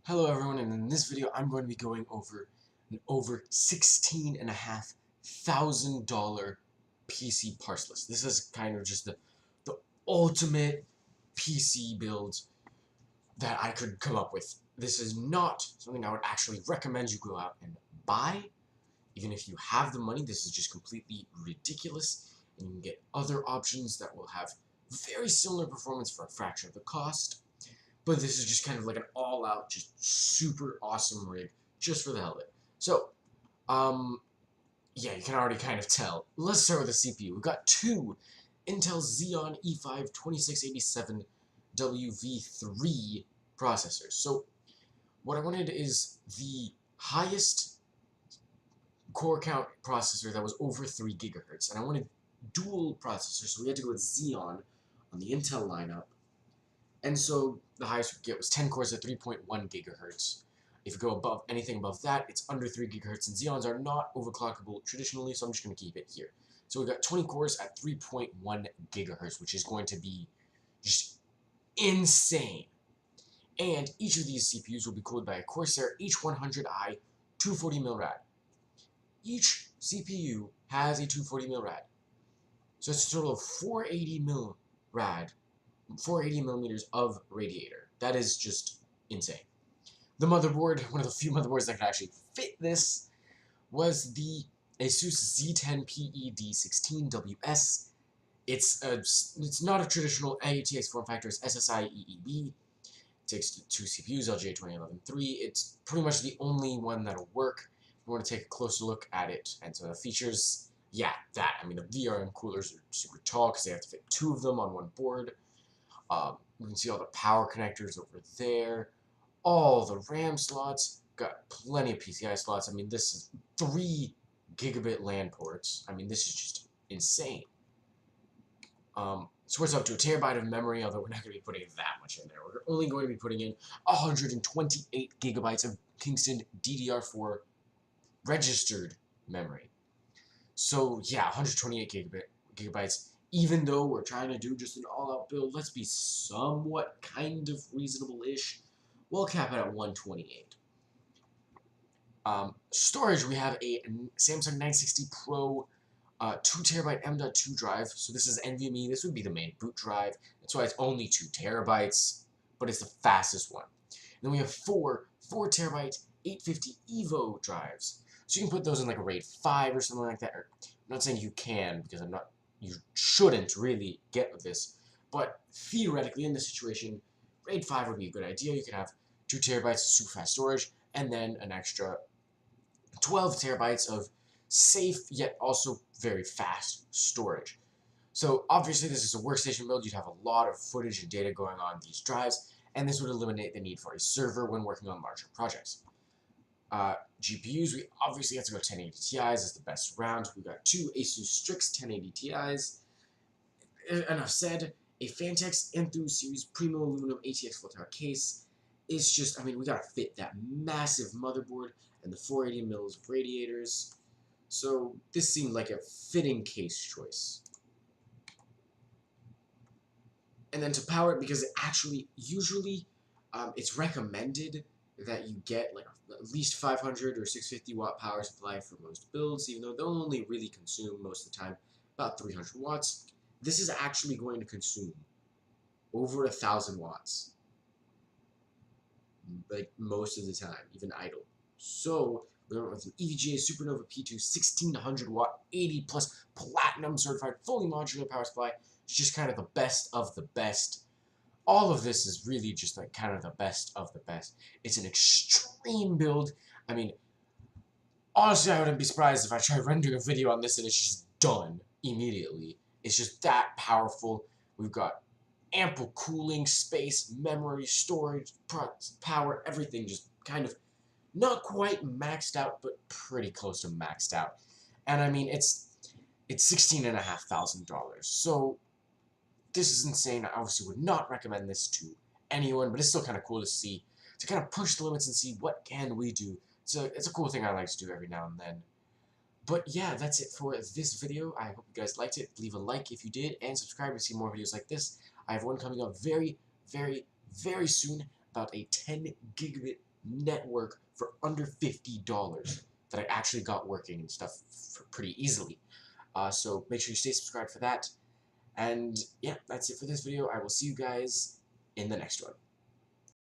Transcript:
Hello everyone, and in this video I'm going to be going over an over $16,500 PC parts list. This is kind of just the ultimate PC build that I could come up with. This is not something I would actually recommend you go out and buy. Even if you have the money, this is just completely ridiculous, and you can get other options that will have very similar performance for a fraction of the cost. But this is just kind of like an all-out, just super awesome rig, just for the hell of it. So, yeah, you can already kind of tell. Let's start with the CPU. We've got two Intel Xeon E5 2687WV3 processors. So, what I wanted is the highest core count processor that was over 3 gigahertz, and I wanted dual processors, so we had to go with Xeon on the Intel lineup. And so the highest we could get was 10 cores at 3.1 gigahertz. If you go above anything above that, it's under 3 gigahertz, and Xeons are not overclockable traditionally, so I'm just going to keep it here. So we've got 20 cores at 3.1 gigahertz, which is going to be just insane. And each of these CPUs will be cooled by a Corsair H100i 240mm rad. Each CPU has a 240mm rad. So it's a total of 480mm rad 480 millimeters of radiator. That is just insane. The motherboard, one of the few motherboards that could actually fit this, was the Asus Z10PE-D16WS. It's not a traditional ATX form factor, it's SSI EEB. It takes two CPUs, LGA 2011-3. It's pretty much the only one that'll work. We want to take a closer look at it. And so the features, yeah, that. I mean, the VRM coolers are super tall because they have to fit two of them on one board. You can see all the power connectors over there. All the RAM slots. Got plenty of PCI slots. I mean, this is 3 gigabit LAN ports. I mean, this is just insane. Supports up to a terabyte of memory, although we're not going to be putting that much in there. We're only going to be putting in 128 gigabytes of Kingston DDR4 registered memory. So, yeah, 128 gigabytes. Even though we're trying to do just an all-out build, let's be somewhat kind of reasonable-ish. We'll cap it at 128. Storage, we have a Samsung 960 Pro 2TB M.2 drive. So this is NVMe. This would be the main boot drive. That's why it's only 2 terabytes, but it's the fastest one. And then we have four 4TB 850 EVO drives. So you can put those in like a RAID 5 or something like that. I'm not saying you can, because you shouldn't really get with this, but theoretically in this situation, RAID 5 would be a good idea. You could have 2 terabytes of super fast storage, and then an extra 12 terabytes of safe yet also very fast storage. So obviously this is a workstation build. You'd have a lot of footage and data going on these drives, and this would eliminate the need for a server when working on larger projects. GPUs, we obviously have to go 1080 Ti's as the best round. We've got two Asus Strix 1080 Ti's. Enough said, a Phanteks Enthuse Series Primo Aluminum ATX full tower case is just, I mean, we gotta fit that massive motherboard and the 480 mils of radiators. So this seemed like a fitting case choice. And then to power it, because it actually, usually, it's recommended that you get like at least 500 or 650 watt power supply for most builds, even though they'll only really consume most of the time about 300 watts. This is actually going to consume over 1,000 watts, like most of the time, even idle. So we went with an EVGA Supernova P2 1600 watt 80 plus platinum certified fully modular power supply. It's just kind of the best of the best. All of this is really just like kind of the best of the best. It's an extreme build. I mean, honestly, I wouldn't be surprised if I tried rendering a video on this and it's just done immediately. It's just that powerful. We've got ample cooling, space, memory, storage, power, everything just kind of not quite maxed out, but pretty close to maxed out. And I mean, it's $16,500. So this is insane. I obviously would not recommend this to anyone, but it's still kind of cool to see, to kind of push the limits and see what can we do. So it's a cool thing I like to do every now and then. But yeah, that's it for this video. I hope you guys liked it. Leave a like if you did, and subscribe to see more videos like this. I have one coming up very, very, very soon about a 10 gigabit network for under $50 that I actually got working and stuff pretty easily. So make sure you stay subscribed for that. And yeah, that's it for this video. I will see you guys in the next one.